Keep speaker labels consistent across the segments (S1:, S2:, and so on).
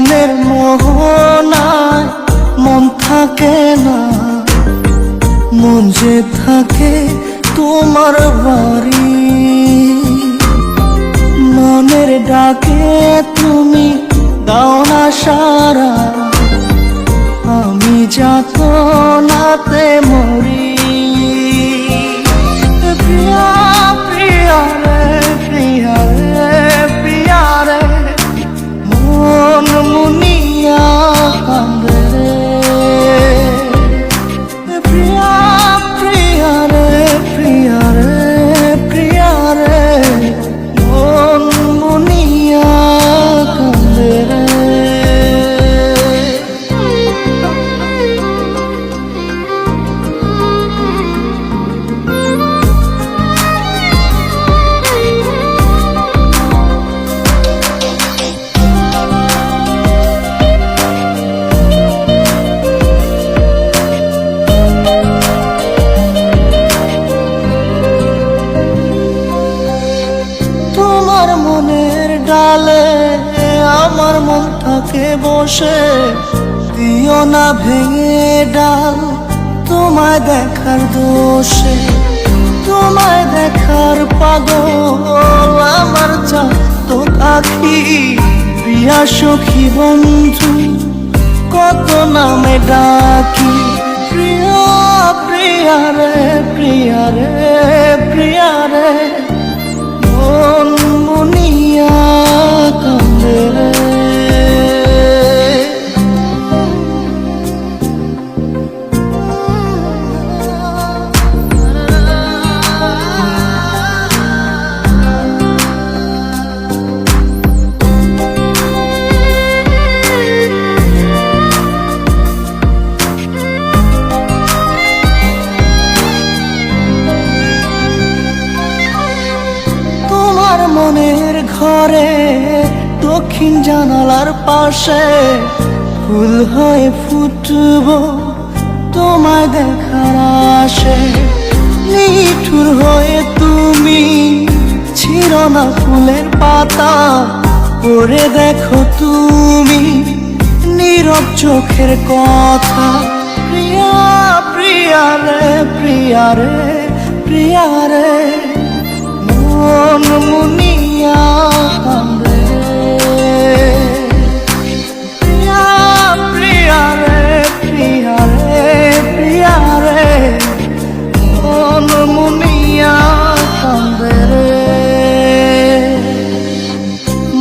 S1: মনের মোহনায় মন থাকে না, মন যে থাকে তোমার বাড়ি। মনের ডাকে তুমি দাও না সারা, আমি যাতনাতে মরি। প্রিয়া প্রিয়া রে, প্রিয়া রে, প্রিয়া রে, মন মুনিয়া কান্দে রে। প্রিয়া প্রিয়া রে, প্রিয়া রে, প্রিয়া রে, মন মুনিয়া কান্দে রে। তোমার মনের ডালে আমার মন থাকে বসে, দিও না ভেঙে ডাল তোমায় দেখার দোষে। তোমায় দেখার পাগল আমার চাঁদ আখি। প্রিয়া সখী বন্ধু কত নামে ডাকি। প্রিয়া প্রিয়া রে, প্রিয়া রে, প্রিয়া রে, মন মুনিয়া কান্দে রে। মনের ঘরে দক্ষিণ জানালার পাশে ফুল হয়ে ফুটব তোমায় দেখার আশে। নিঠুর হয়ে তুমি ছিঁড়ো না ফুলের পাতা, পড়ে দেখো তুমি নীরব চোখের কথা। প্রিয়া প্রিয়া রে, প্রিয়া রে, প্রিয়া রে, মন মুনিয়া কান্দে। প্রিয়া প্রিয়া রে, প্রিয়া রে, প্রিয়া রে, মন মুনিয়া কান্দে রে।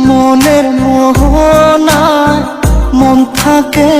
S1: মনের মোহনায় মন থাকে